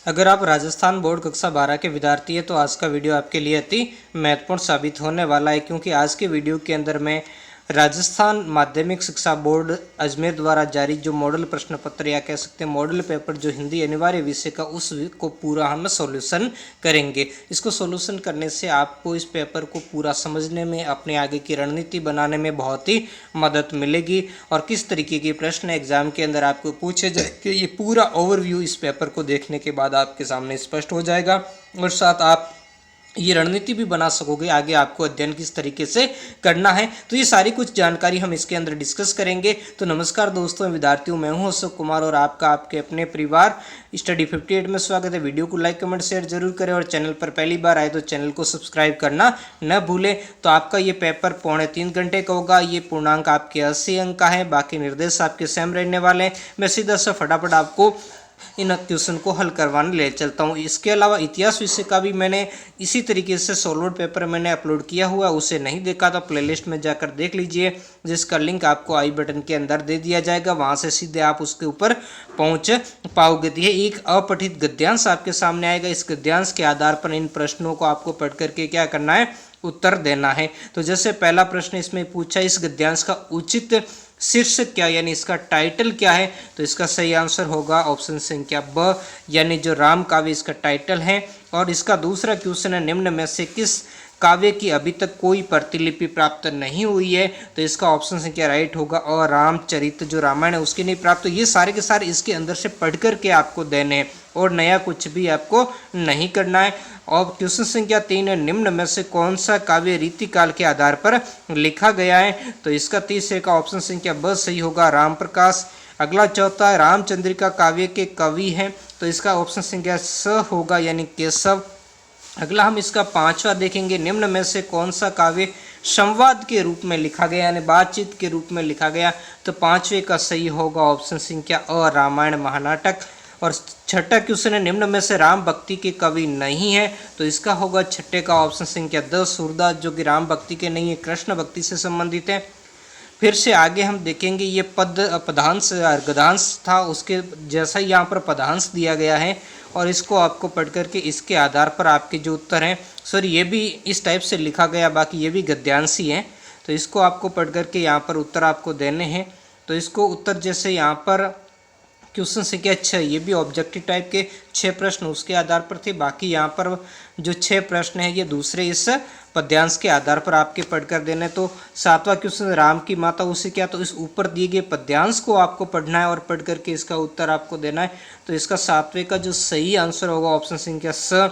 अगर आप राजस्थान बोर्ड कक्षा 12 के विद्यार्थी हैं तो आज का वीडियो आपके लिए अति महत्वपूर्ण साबित होने वाला है, क्योंकि आज के वीडियो के अंदर मैं राजस्थान माध्यमिक शिक्षा बोर्ड अजमेर द्वारा जारी जो मॉडल प्रश्न पत्र या कह सकते हैं मॉडल पेपर जो हिंदी अनिवार्य विषय का उस को पूरा हम सॉल्यूशन करेंगे। इसको सॉल्यूशन करने से आपको इस पेपर को पूरा समझने में, अपने आगे की रणनीति बनाने में बहुत ही मदद मिलेगी और किस तरीके के प्रश्न एग्जाम के अंदर आपको पूछे जाएंगे ये पूरा ओवरव्यू इस पेपर को देखने के बाद आपके सामने स्पष्ट हो जाएगा और साथ आप ये रणनीति भी बना सकोगे आगे आपको अध्ययन किस तरीके से करना है। तो ये सारी कुछ जानकारी हम इसके अंदर डिस्कस करेंगे। तो नमस्कार दोस्तों, विद्यार्थियों, मैं हूं अशोक कुमार और आपका आपके अपने परिवार स्टडी 58 में स्वागत है। वीडियो को लाइक कमेंट शेयर जरूर करें और चैनल पर पहली बार आए तो चैनल को सब्सक्राइब करना न भूलें। तो आपका ये पेपर 2.5 घंटे का होगा। ये पूर्णांक आपके 80 अंक का है, बाकी निर्देश आपके सेम रहने वाले हैं। मैं सीधा सा फटाफट आपको इन क्वेश्चन को हल करवाने ले चलता हूँ। इसके अलावा इतिहास विषय का भी मैंने इसी तरीके से सॉल्व्ड पेपर मैंने अपलोड किया हुआ, उसे नहीं देखा तो प्लेलिस्ट में जाकर देख लीजिए, जिसका लिंक आपको आई बटन के अंदर दे दिया जाएगा। वहाँ से सीधे आप उसके ऊपर पहुँच पाओगे। तो ये एक अपठित गद्यांश आपके सामने आएगा। इस गद्यांश के आधार पर इन प्रश्नों को आपको पढ़ करके क्या करना है, उत्तर देना है। तो जैसे पहला प्रश्न इसमें पूछा, इस गद्यांश का उचित शीर्षक क्या, यानी इसका टाइटल क्या है, तो इसका सही आंसर होगा ऑप्शन संख्या ब, यानी जो राम काव्य इसका टाइटल है। और इसका दूसरा क्वेश्चन है, निम्न में से किस काव्य की अभी तक कोई प्रतिलिपि प्राप्त नहीं हुई है, तो इसका ऑप्शन संख्या राइट होगा और रामचरित जो रामायण है उसकी नहीं प्राप्त। तो ये सारे के सारे इसके अंदर से पढ़ करके आपको देने हैं और नया कुछ भी आपको नहीं करना है। और क्वेश्चन संख्या 3 है, निम्न में से कौन सा काव्य रीतिकाल के आधार पर लिखा गया है, तो इसका तीसरे का ऑप्शन संख्या ब सही होगा, राम प्रकाश। अगला चौथा है, रामचंद्रिका काव्य के कवि हैं, तो इसका ऑप्शन संख्या स होगा, यानी केशव। अगला हम इसका पांचवा देखेंगे, निम्न में से कौन सा काव्य संवाद के रूप में लिखा गया, यानी बातचीत के रूप में लिखा गया, तो पांचवे का सही होगा ऑप्शन संख्या अ, रामायण महानाटक। और छठा क्वेश्चन है, निम्न में से राम भक्ति के कवि नहीं है, तो इसका होगा छठे का ऑप्शन संख्या द, सूरदास, जो कि राम भक्ति के नहीं है, कृष्ण भक्ति से संबंधित है। फिर से आगे हम देखेंगे ये पदांश गद्यांश था, उसके जैसा ही यहाँ पर पदांश दिया गया है और इसको आपको पढ़ करके इसके आधार पर आपके जो उत्तर हैं, सॉरी ये भी इस टाइप से लिखा गया, बाकी ये भी गद्यांश ही है, तो इसको आपको पढ़ करके यहाँ पर उत्तर आपको देने हैं। तो इसको उत्तर जैसे यहाँ पर क्वेश्चन संख्या 6, ये भी ऑब्जेक्टिव टाइप के 6 प्रश्न उसके आधार पर थे, बाकी यहाँ पर जो 6 प्रश्न है ये दूसरे इस पद्यांश के आधार पर आपके पढ़कर देने। तो सातवां क्वेश्चन, राम की माता उसे क्या, तो इस ऊपर दिए गए पद्यांश को आपको पढ़ना है और पढ़ करके इसका उत्तर आपको देना है। तो इसका सातवें का जो सही आंसर होगा ऑप्शन संख्या स,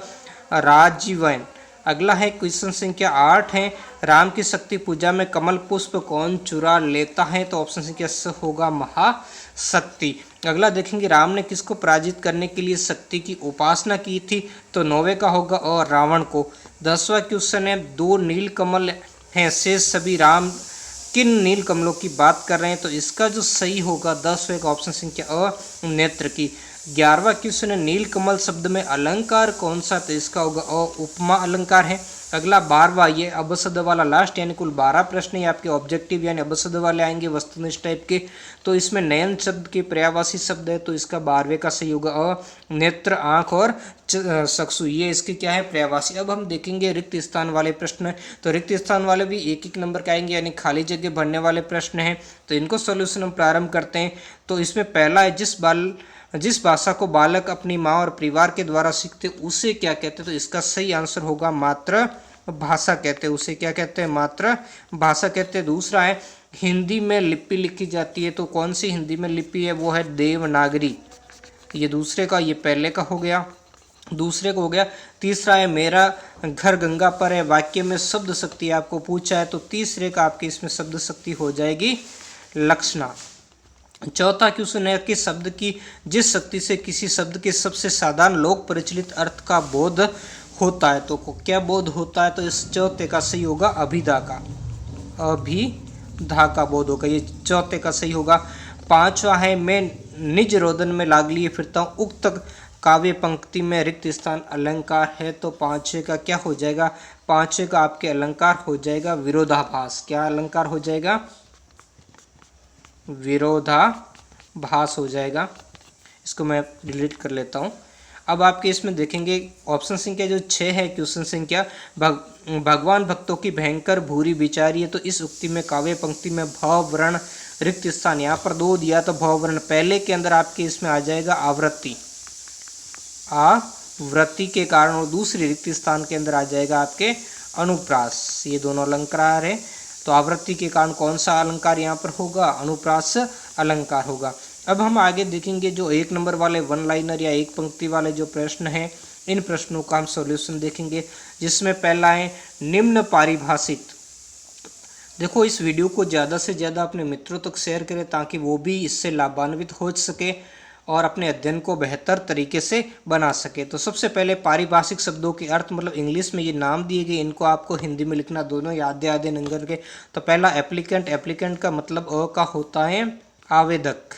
राजीवन। अगला है क्वेश्चन संख्या 8 है, राम की शक्ति पूजा में कमल पुष्प कौन चुरा लेता है, तो ऑप्शन संख्या स होगा, महाशक्ति। अगला देखेंगे, राम ने किसको पराजित करने के लिए शक्ति की उपासना की थी, तो 9वें का होगा और रावण को। 10वां क्वेश्चन है, 2 नील कमल हैं, शेष सभी राम किन नील कमलों की बात कर रहे हैं, तो इसका जो सही होगा 10वें का ऑप्शन संख्या अ, नेत्र की। 11वां क्वेश्चन है, नील कमल शब्द में अलंकार कौन सा, तो इसका होगा अ, उपमा अलंकार है। अगला 12वां, ये अबशब्द वाला लास्ट, यानी कुल 12 प्रश्न ये आपके ऑब्जेक्टिव यानी अबशब्द वाले आएंगे वस्तुनिष्ठ टाइप के। तो इसमें नयन शब्द के पर्यायवाची शब्द है, तो इसका 12वें का सही होगा अ, नेत्र, आँख और चक्षु, ये इसके क्या है, पर्यायवाची। अब हम देखेंगे रिक्त स्थान वाले प्रश्न, तो रिक्त स्थान वाले भी एक एक नंबर के आएंगे, यानी खाली जगह भरने वाले प्रश्न हैं। तो इनको सोल्यूशन हम प्रारंभ करते हैं। तो इसमें पहला है, जिस भाषा को बालक अपनी माँ और परिवार के द्वारा सीखते उसे क्या कहते हैं, तो इसका सही आंसर होगा मातृ भाषा कहते हैं, उसे क्या कहते हैं, मातृ भाषा कहते हैं। दूसरा है, हिंदी में लिपि लिखी जाती है, तो कौन सी हिंदी में लिपि है, वो है देवनागरी, ये दूसरे का, ये पहले का हो गया, दूसरे को हो गया। तीसरा है, मेरा घर गंगा पर है, वाक्य में शब्द शक्ति आपको पूछा है, तो तीसरे का आपके इसमें शब्द शक्ति हो जाएगी लक्षणा। चौथा क्वेश्चन है कि शब्द की जिस शक्ति से किसी शब्द के सबसे साधारण लोक प्रचलित अर्थ का बोध होता है, तो क्या बोध होता है, तो इस चौथे का सही होगा अभिधा का, अभिधा का बोध होगा, ये चौथे का सही होगा। पांचवा है, मैं निज रोदन में लाग लिए फिरता हूँ, उक्त काव्य पंक्ति में रिक्त स्थान अलंकार है, तो पांचवे का क्या हो जाएगा, पांचवे का आपके अलंकार हो जाएगा विरोधाभास। क्या अलंकार हो जाएगा, विरोधाभास हो जाएगा। इसको मैं डिलीट कर लेता हूँ। अब आपके इसमें देखेंगे ऑप्शन संख्या जो 6 है, क्वेश्चन संख्या भगवान भक्तों की भयंकर भूरी बिचारी है। तो इस उक्ति में काव्य पंक्ति में भाव वर्ण रिक्त स्थान यहाँ पर 2 दिया, तो भाव वर्ण पहले के अंदर आपके इसमें आ जाएगा आवृत्ति, आवृत्ति के कारण, और दूसरी रिक्त स्थान के अंदर आ जाएगा आपके अनुप्रास। ये दोनों अलंकार है, तो आवृत्ति के कारण कौन सा अलंकार यहाँ पर होगा, अनुप्रास अलंकार होगा। अब हम आगे देखेंगे जो 1 नंबर वाले वन लाइनर या एक पंक्ति वाले जो प्रश्न हैं, इन प्रश्नों का हम सॉल्यूशन देखेंगे, जिसमें पहला है निम्न पारिभाषित। देखो इस वीडियो को ज़्यादा से ज़्यादा अपने मित्रों तक शेयर करें ताकि वो भी इससे लाभान्वित हो सके और अपने अध्ययन को बेहतर तरीके से बना सके। तो सबसे पहले पारिभाषिक शब्दों के अर्थ, मतलब इंग्लिश में ये नाम दिए गए, इनको आपको हिंदी में लिखना, दोनों आधे आधे नंबर के। तो पहला एप्लीकेंट, एप्लीकेंट का मतलब अ का होता है आवेदक,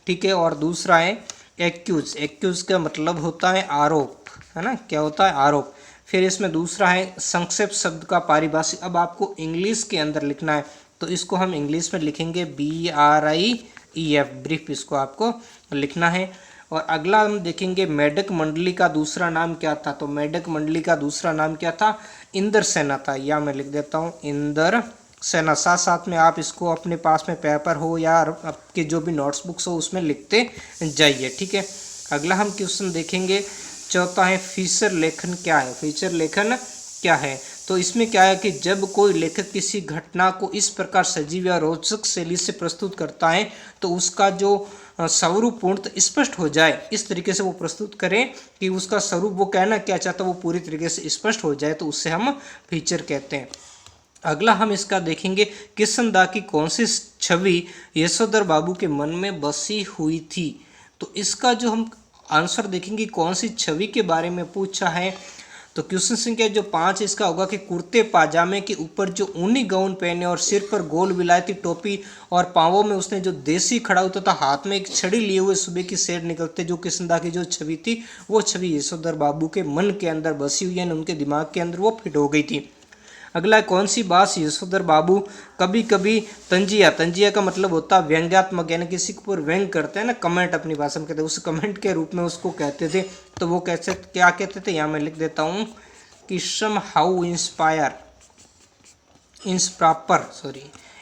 ठीक है। और दूसरा है एक्यूज, एक्यूज का मतलब होता है आरोप, है ना, क्या होता है, आरोप। फिर इसमें दूसरा है संक्षेप शब्द का पारिभाषिक। अब आपको इंग्लिश के अंदर लिखना है, तो इसको हम इंग्लिश में लिखेंगे BRIEF, ब्रीफ, इसको आपको लिखना है। और अगला हम देखेंगे मेढक मंडली का दूसरा नाम क्या था। तो मेढक मंडली का दूसरा नाम क्या था, इंद्र सेना था, या मैं लिख देता हूँ इंद्र सेना। साथ साथ में आप इसको अपने पास में पेपर हो या आपके जो भी नोट्स बुक्स हो उसमें लिखते जाइए, ठीक है। अगला हम क्वेश्चन देखेंगे, चौथा है फीचर लेखन क्या है। फीचर लेखन क्या है, तो इसमें क्या है कि जब कोई लेखक किसी घटना को इस प्रकार सजीव या रोचक शैली से प्रस्तुत करता है तो उसका जो स्वरूप पूर्णतः स्पष्ट हो जाए, इस तरीके से वो प्रस्तुत करें कि उसका स्वरूप, वो कहना क्या चाहता है वो पूरी तरीके से स्पष्ट हो जाए, तो उससे हम फीचर कहते हैं। अगला हम इसका देखेंगे किशनदा की कौन सी छवि यशोधर बाबू के मन में बसी हुई थी। तो इसका जो हम आंसर देखेंगे कौन सी छवि के बारे में पूछा है, तो क्वेश्चन संख्या जो 5 इसका होगा कि कुर्ते पाजामे के ऊपर जो ऊनी गाउन पहने और सिर पर गोल विलायती टोपी और पांवों में उसने जो देसी खड़ाऊ तथा हाथ में एक छड़ी लिए हुए सुबह की सैर निकलते जो किशनदा की जो छवि थी, वो छवि यशोधर बाबू के मन के अंदर बसी हुई है, उनके दिमाग के अंदर वो फिट हो गई थी। अगला कौन सी बात यशोधर बाबू कभी कभी तंजिया, तंजिया का मतलब होता है व्यंग्यात्मक, यानी किसी के ऊपर व्यंग करते हैं ना, कमेंट अपनी भाषा में कहते हैं, उस कमेंट के रूप में उसको कहते थे। तो वो कैसे क्या कहते थे, यहाँ मैं लिख देता हूँ कि सम हाउ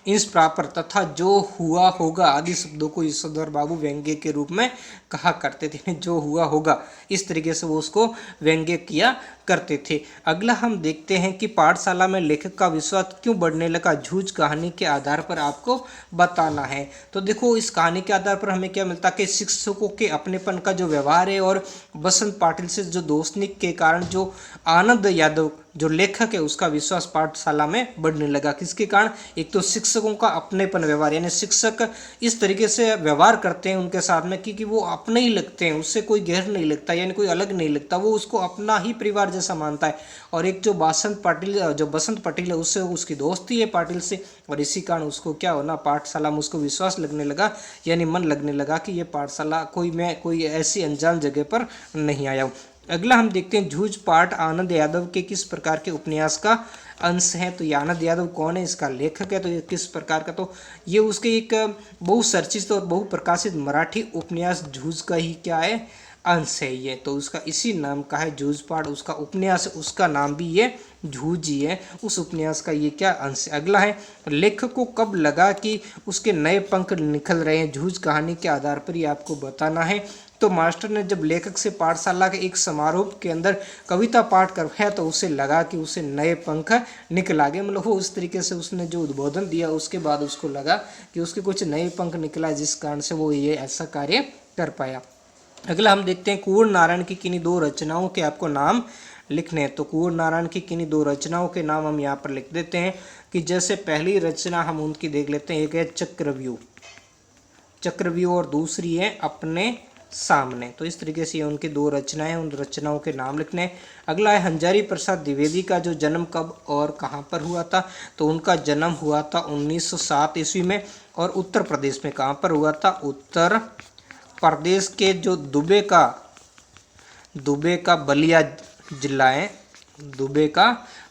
इंस्प्रॉपर तथा जो हुआ होगा आदि शब्दों को यशोधर बाबू व्यंग्य के रूप में कहा करते थे। जो हुआ होगा, इस तरीके से वो उसको व्यंग्य किया करते थे। अगला हम देखते हैं कि पाठशाला में लेखक का विश्वास क्यों बढ़ने लगा, झूठ कहानी के आधार पर आपको बताना है। तो देखो इस कहानी के आधार पर हमें क्या मिलता है कि शिक्षकों के अपनेपन का जो व्यवहार है और बसंत पाटिल से जो दोस्ती के कारण जो आनंद यादव जो लेखक है उसका विश्वास पाठशाला में बढ़ने लगा। किसके कारण, एक तो शिक्षकों का अपनेपन व्यवहार, यानी शिक्षक इस तरीके से व्यवहार करते हैं उनके साथ में कि वो अपने ही लगते हैं, उससे कोई गैर नहीं लगता, यानी कोई अलग नहीं लगता, वो उसको अपना ही परिवार जैसा मानता है। और एक जो बसंत पाटिल है उससे उसकी दोस्ती है पाटिल से, और इसी कारण उसको क्या होना, पाठशाला में उसको विश्वास लगने लगा, यानी मन लगने लगा कि ये पाठशाला कोई ऐसी अनजान जगह पर नहीं आया हूँ। अगला हम देखते हैं झूठ पाठ आनंद यादव के किस प्रकार के उपन्यास का अंश है। तो ये आनंद यादव कौन है, इसका लेखक है, तो ये किस प्रकार का, तो ये उसके एक बहुचर्चित और बहुप्रकाशित मराठी उपन्यास झूठ का ही क्या है, अंश है ये। तो उसका इसी नाम का है झूठ पाठ, उसका उपन्यास, उसका नाम भी ये झूठ ही है, उस उपन्यास का ये क्या अंश है। अगला है लेखक को कब लगा कि उसके नए पंख निकल रहे हैं, झूठ कहानी के आधार पर ये आपको बताना है। तो मास्टर ने जब लेखक से पाठशाला के एक समारोह के अंदर कविता पाठ करवाया तो उसे लगा कि उसे नए पंख निकल आ गए, मतलब वो उस तरीके से उसने जो उद्बोधन दिया उसके बाद उसको लगा कि उसके कुछ नए पंख निकला, जिस कारण से वो ये ऐसा कार्य कर पाया। अगला हम देखते हैं कुंवर नारायण की किन्हीं 2 रचनाओं के आपको नाम लिखने हैं। तो कुंवर नारायण की किन्हीं 2 रचनाओं के नाम हम यहाँ पर लिख देते हैं कि जैसे पहली रचना हम उनकी देख लेते हैं, एक है चक्रव्यूह और दूसरी है अपने सामने। तो इस तरीके से उनकी 2 रचनाएं, उन रचनाओं के नाम लिखने। अगला है हंजारी प्रसाद द्विवेदी का जो जन्म कब और कहाँ पर हुआ था। तो उनका जन्म हुआ था 1907 ईस्वी में, और उत्तर प्रदेश में कहाँ पर हुआ था, उत्तर प्रदेश के जो दुबे का बलिया जिला है, दुबे का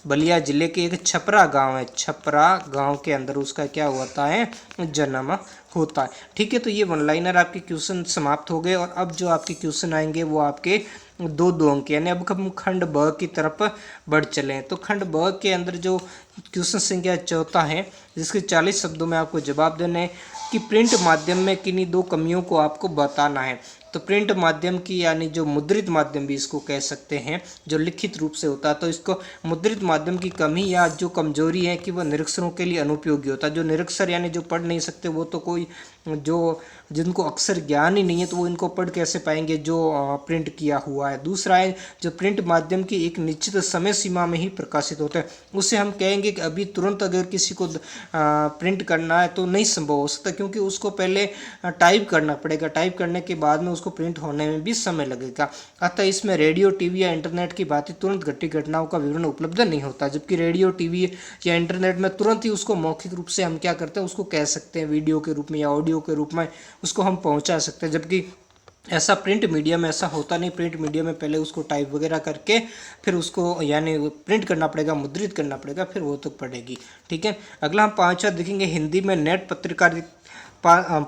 बलिया जिले के एक छपरा गांव है, छपरा गांव के अंदर उसका क्या होता है, जन्म होता है। ठीक है, तो ये वन लाइनर आपके क्वेश्चन समाप्त हो गए। और अब जो आपके क्वेश्चन आएंगे वो आपके दो अंक, यानी अब हम खंड ब की तरफ बढ़ चले हैं। तो खंड ब के अंदर जो क्वेश्चन संख्या 14 है, जिसके 40 शब्दों में आपको जवाब देने हैं कि प्रिंट माध्यम में किन्हीं दो कमियों को आपको बताना है। तो प्रिंट माध्यम की यानी जो मुद्रित माध्यम भी इसको कह सकते हैं, जो लिखित रूप से होता है, तो इसको मुद्रित माध्यम की कमी या जो कमजोरी है कि वह निरक्षरों के लिए अनुपयोगी होता है। जो निरक्षर यानी जो पढ़ नहीं सकते, वो तो कोई जो जिनको अक्षर ज्ञान ही नहीं है तो वो इनको पढ़ कैसे पाएंगे जो प्रिंट किया हुआ है। दूसरा है जो प्रिंट माध्यम की एक निश्चित समय सीमा में ही प्रकाशित होता है, उससे हम कहेंगे कि अभी तुरंत अगर किसी को प्रिंट करना है तो नहीं संभव हो सकता, क्योंकि उसको पहले टाइप करना पड़ेगा, टाइप करने के बाद में उसको प्रिंट होने में भी समय लगेगा। अतः इसमें रेडियो, टीवी या इंटरनेट की बातें तुरंत घटी घटनाओं का विवरण उपलब्ध नहीं होता, जबकि रेडियो, टीवी या इंटरनेट में तुरंत ही उसको मौखिक रूप से हम क्या करते हैं, उसको कह सकते हैं, वीडियो के रूप में या ऑडियो के रूप में उसको हम पहुंचा सकते हैं। जबकि ऐसा प्रिंट मीडिया में ऐसा होता नहीं। प्रिंट मीडिया में पहले उसको टाइप वगैरह करके फिर उसको यानी प्रिंट करना पड़ेगा, मुद्रित करना पड़ेगा, फिर वो तो पड़ेगी। ठीक है, अगला हम 5वां देखेंगे, हिंदी में नेट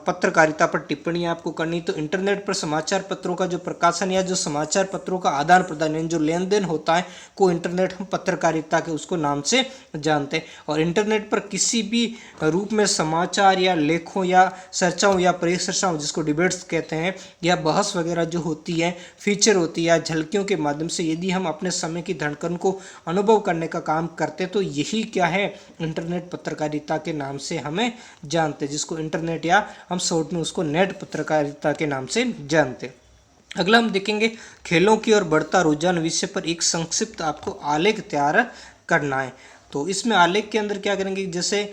पत्रकारिता पर टिप्पणी आपको करनी। तो इंटरनेट पर समाचार पत्रों का जो प्रकाशन या जो समाचार पत्रों का आदान प्रदान यानी जो लेन देन होता है को इंटरनेट हम पत्रकारिता के उसको नाम से जानते हैं। और इंटरनेट पर किसी भी रूप में समाचार या लेखों या चर्चाओं या परिचर्चाओं, जिसको डिबेट्स कहते हैं, या बहस वगैरह जो होती है, फीचर होती है या झलकियों के माध्यम से यदि हम अपने समय की धड़कन को अनुभव करने का काम करते हैं तो यही क्या है, इंटरनेट पत्रकारिता के नाम से हमें जानते हैं, जिसको इंटरनेट या हम शॉर्ट में उसको नेट पत्रकारिता के नाम से जानते हैं। अगला हम देखेंगे खेलों की ओर बढ़ता रुझान विषय पर एक संक्षिप्त आपको आलेख तैयार करना है। तो इसमें आलेख के अंदर क्या करेंगे, जैसे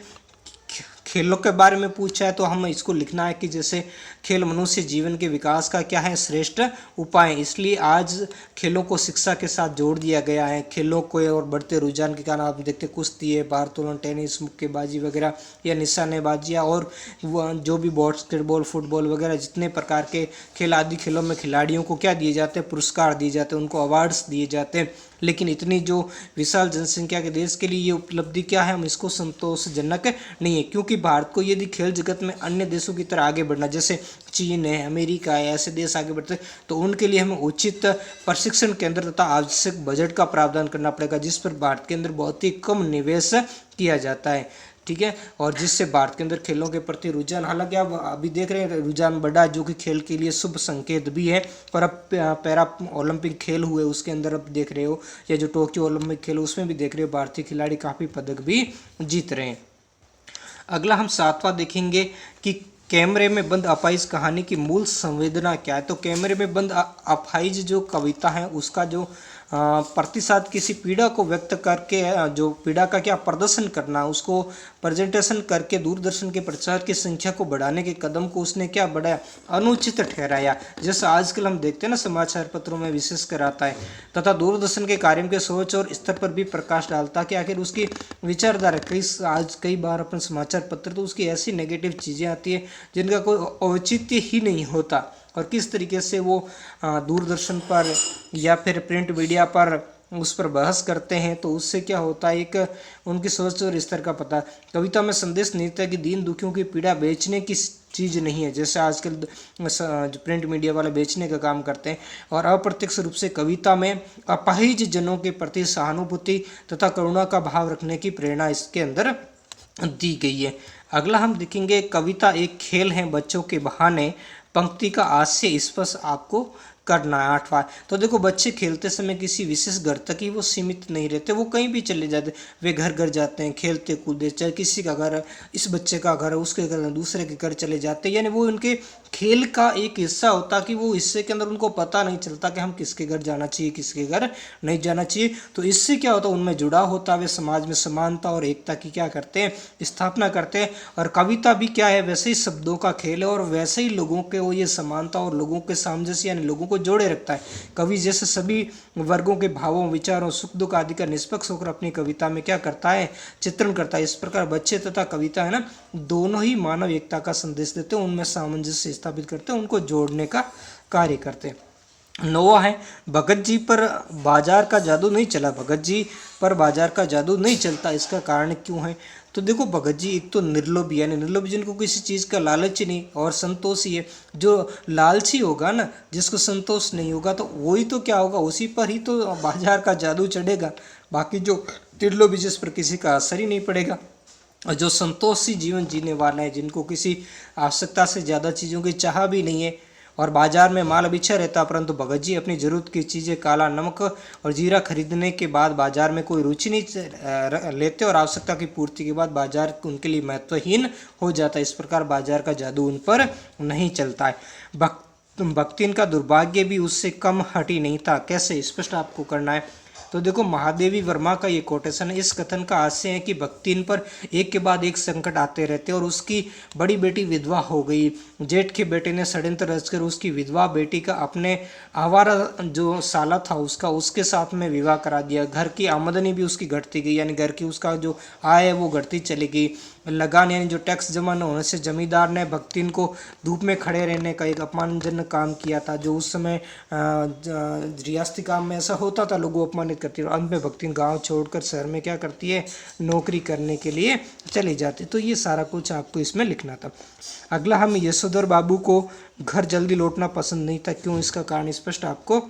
खेलों के बारे में पूछा है तो हम इसको लिखना है कि जैसे खेल मनुष्य जीवन के विकास का क्या है, श्रेष्ठ उपाय, इसलिए आज खेलों को शिक्षा के साथ जोड़ दिया गया है। खेलों को और बढ़ते रुझान के कारण आप देखते कुश्ती है, भारोत्तोलन, टेनिस, मुक्केबाजी वगैरह या निशानेबाजी और जो भी बास्केटबॉल, फुटबॉल वगैरह जितने प्रकार के खेल आदि खेलों में खिलाड़ियों को क्या दिए जाते हैं, पुरस्कार दिए जाते हैं, उनको अवार्ड्स दिए जाते हैं। लेकिन इतनी जो विशाल जनसंख्या के देश के लिए ये उपलब्धि क्या है, हम इसको संतोषजनक नहीं है, क्योंकि भारत को यदि खेल जगत में अन्य देशों की तरह आगे बढ़ना, जैसे चीन है, अमेरिका है, ऐसे देश आगे बढ़ते हैं, तो उनके लिए हमें उचित प्रशिक्षण केंद्र तथा आवश्यक बजट का प्रावधान करना पड़ेगा, जिस पर भारत के अंदर बहुत ही कम निवेश किया जाता है। ठीक है, और जिससे भारत के अंदर खेलों के प्रति रुझान, हालांकि आप अभी देख रहे हैं रुझान बढ़ा, जो कि खेल के लिए शुभ संकेत भी है। पर अब पैरा ओलंपिक खेल हुए उसके अंदर अब देख रहे हो, या जो टोक्यो ओलंपिक खेल उसमें भी देख रहे हो भारतीय खिलाड़ी काफ़ी पदक भी जीत रहे हैं। अगला हम 7वां देखेंगे कि कैमरे में बंद अपाहिज कहानी की मूल संवेदना क्या है। तो कैमरे में बंद अपाहिज जो कविता है उसका जो प्रतिसाद किसी पीड़ा को व्यक्त करके जो पीड़ा का क्या प्रदर्शन करना, उसको प्रेजेंटेशन करके दूरदर्शन के प्रचार की संख्या को बढ़ाने के कदम को उसने क्या बढ़ाया, अनुचित ठहराया। जैसे आजकल हम देखते हैं ना समाचार पत्रों में विशेष कर आता है, तथा दूरदर्शन के कार्यों के सोच और स्तर पर भी प्रकाश डालता कि आखिर उसकी विचारधारा कई बार अपन समाचार पत्र तो उसकी ऐसी नेगेटिव चीज़ें आती है जिनका कोई औचित्य ही नहीं होता, और किस तरीके से वो दूरदर्शन पर या फिर प्रिंट मीडिया पर उस पर बहस करते हैं, तो उससे क्या होता है, एक उनकी सोच और स्तर का पता। कविता में संदेश निहित है कि दीन दुखियों की पीड़ा बेचने की चीज़ नहीं है, जैसे आजकल जो प्रिंट मीडिया वाले बेचने का काम करते हैं। और अप्रत्यक्ष रूप से कविता में अपाहिज जनों के प्रति सहानुभूति तथा करुणा का भाव रखने की प्रेरणा इसके अंदर दी गई है। अगला हम देखेंगे कविता एक खेल है बच्चों के बहाने पंक्ति का हास्य स्पर्श आपको करना है। 8वां, तो देखो बच्चे खेलते समय किसी विशेष घर तक ही वो सीमित नहीं रहते, वो कहीं भी चले जाते, वे घर घर जाते हैं, खेलते कूदते, चाहे किसी का घर है, इस बच्चे का घर है, उसके घर, दूसरे के घर चले जाते हैं, यानी वो उनके खेल का एक हिस्सा होता कि वो हिस्से के अंदर उनको पता नहीं चलता कि हम किसके घर जाना चाहिए, किसके घर नहीं जाना चाहिए। तो इससे क्या होता है, उनमें जुड़ा होता, वे समाज में समानता और एकता की क्या करते हैं, स्थापना करते हैं। और कविता भी क्या है, वैसे ही शब्दों का खेल है और वैसे ही लोगों के वो ये समानता और लोगों के सामंजस्य यानी लोगों को जोड़े रखता है। कवि जैसे सभी वर्गों के भावों, विचारों, सुख दुख आदि का निष्पक्ष होकर अपनी कविता में क्या करता है, चित्रण करता है। इस प्रकार बच्चे तथा कविता है ना, दोनों ही मानव एकता का संदेश देते हैं, उनमें सामंजस्य स्थापित करते हैं, उनको जोड़ने का कार्य करते हैं। नोवा है, भगत जी पर बाजार का जादू नहीं चला। भगत जी पर बाजार का जादू नहीं चलता, इसका कारण क्यों है? तो देखो, भगत जी एक तो निर्लोभी, यानी निर्लोभी जिनको किसी चीज़ का लालच ही नहीं, और संतोषी है। जो लालची होगा ना, जिसको संतोष नहीं होगा, तो वही तो क्या होगा, उसी पर ही तो बाजार का जादू चढ़ेगा। बाकी जो निर्लोभी, जिस पर किसी का असर ही नहीं पड़ेगा, और जो संतोषी जीवन जीने वाले हैं, जिनको किसी आवश्यकता से ज़्यादा चीज़ों की चाह भी नहीं है, और बाजार में माल बिछा रहता, परंतु भगत जी अपनी ज़रूरत की चीज़ें काला नमक और जीरा खरीदने के बाद बाजार में कोई रुचि नहीं लेते, और आवश्यकता की पूर्ति के बाद बाजार उनके लिए महत्वहीन हो जाता है। इस प्रकार बाजार का जादू उन पर नहीं चलता है। भक्तिन का दुर्भाग्य भी उससे कम हटी नहीं था। कैसे, स्पष्ट आपको करना है। तो देखो, महादेवी वर्मा का ये कोटेशन है। इस कथन का आशय है कि भक्तिन पर एक के बाद एक संकट आते रहते, और उसकी बड़ी बेटी विधवा हो गई। जेठ के बेटे ने षड्यंत्र रचकर उसकी विधवा बेटी का अपने आवारा जो साला था उसके साथ में विवाह करा दिया। घर की आमदनी भी उसकी घटती गई, यानी घर की उसका जो आय है वो घटती चली गई। लगान यानी जो टैक्स जमा न होने से जमींदार ने भक्तिन को धूप में खड़े रहने का एक अपमानजनक काम किया था। जो उस समय रियासती काम में ऐसा होता था, लोगों को अपमानित करती है। अंत में भक्तिन गांव छोड़कर शहर में क्या करती है, नौकरी करने के लिए चली जाती। तो ये सारा कुछ आपको इसमें लिखना था। अगला, हम यशोधर बाबू को घर जल्दी लौटना पसंद नहीं था। क्यों, इसका कारण स्पष्ट आपको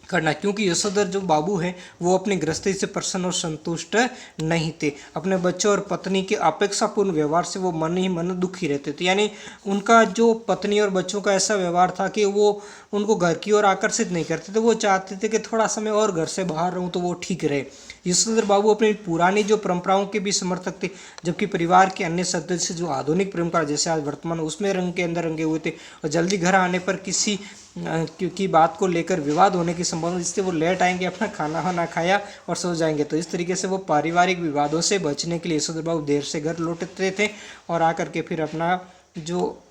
करना। क्योंकि यशोधर जो बाबू है वो अपनी गृहस्थी से प्रसन्न और संतुष्ट नहीं थे। अपने बच्चों और पत्नी के अपेक्षापूर्ण व्यवहार से वो मन ही मन दुखी रहते थे। यानी उनका जो पत्नी और बच्चों का ऐसा व्यवहार था कि वो उनको घर की ओर आकर्षित नहीं करते थे। वो चाहते थे कि थोड़ा समय और घर से बाहर रहूं तो वो ठीक रहे। यशोधर बाबू अपनी पुरानी जो परंपराओं के भी समर्थक थे, जबकि परिवार के अन्य सदस्य जो आधुनिक परंपरा जैसे आज वर्तमान उसमें रंग के अंदर रंगे हुए थे, और जल्दी घर आने पर किसी क्योंकि बात को लेकर विवाद होने की संभावना, इससे वो लेट आएंगे, अपना खाना वाना खाया और सो जाएंगे। तो इस तरीके से वो पारिवारिक विवादों से बचने के लिए यशोधर बाबू देर से घर लौटते थे, और आकर के फिर अपना जो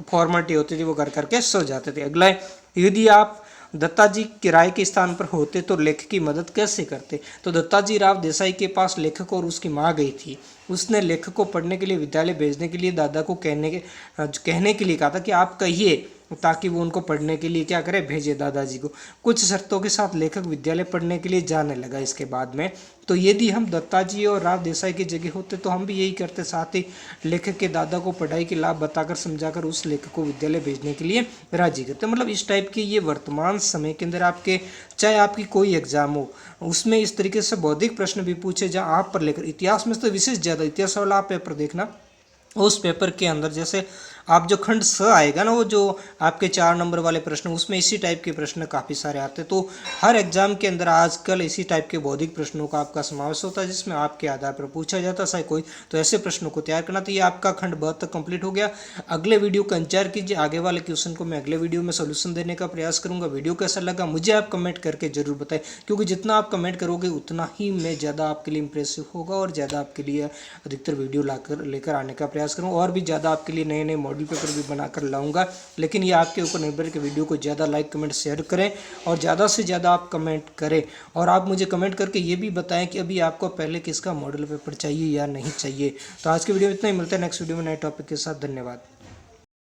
फॉर्मेलिटी होती थी वो कर करके सो जाते थे। अगला है, यदि आप दत्ताजी किराए के स्थान पर होते तो लेखक की मदद कैसे करते? तो दत्ताजी राव देसाई के पास लेखक और उसकी माँ गई थी। उसने लेखक को पढ़ने के लिए विद्यालय भेजने के लिए दादा को कहने के लिए कहा था कि आप कहिए, ताकि वो उनको पढ़ने के लिए क्या करे, भेजे दादाजी को। कुछ शर्तों के साथ लेखक विद्यालय पढ़ने के लिए जाने लगा। इसके बाद में तो यदि हम दत्ताजी और राव देसाई की जगह होते तो हम भी यही करते, साथ ही लेखक के दादा को पढ़ाई के लाभ बताकर समझाकर उस लेखक को विद्यालय भेजने के लिए राजी करते। मतलब इस टाइप के ये वर्तमान समय के अंदर आपके, चाहे आपकी कोई एग्जाम हो, उसमें इस तरीके से बौद्धिक प्रश्न भी पूछे जहाँ आप पर लेकर, इतिहास में तो विशेष ज़्यादा, इतिहास वाला आप पेपर देखना, उस पेपर के अंदर जैसे आप जो खंड स आएगा ना, वो जो आपके 4 नंबर वाले प्रश्न, उसमें इसी टाइप के प्रश्न काफ़ी सारे आते हैं। तो हर एग्जाम के अंदर आजकल इसी टाइप के बौद्धिक प्रश्नों का आपका समावेश होता है, जिसमें आपके आधार पर पूछा जाता है कोई, तो ऐसे प्रश्नों को तैयार करना। तो ये आपका खंड ब तक कंप्लीट हो गया। अगले वीडियो का इंतजार कीजिए, आगे वाले क्वेश्चन को मैं अगले वीडियो में सोल्यूशन देने का प्रयास करूंगा। वीडियो कैसा लगा मुझे आप कमेंट करके जरूर बताएं, क्योंकि जितना आप कमेंट करोगे उतना ही मैं ज़्यादा आपके लिए इंप्रेसिव होगा, और ज़्यादा आपके लिए अधिकतर वीडियो लेकर आने का प्रयास करूँगा, और भी ज़्यादा आपके लिए नए नए मॉडल पेपर भी बनाकर लाऊंगा। लेकिन ये आपके ऊपर निर्भर है कि वीडियो को ज़्यादा लाइक कमेंट शेयर करें, और ज़्यादा से ज़्यादा आप कमेंट करें, और आप मुझे कमेंट करके ये भी बताएं कि अभी आपको पहले किसका मॉडल पेपर चाहिए या नहीं चाहिए। तो आज की वीडियो में इतना ही, मिलता है नेक्स्ट वीडियो में नए टॉपिक के साथ। धन्यवाद।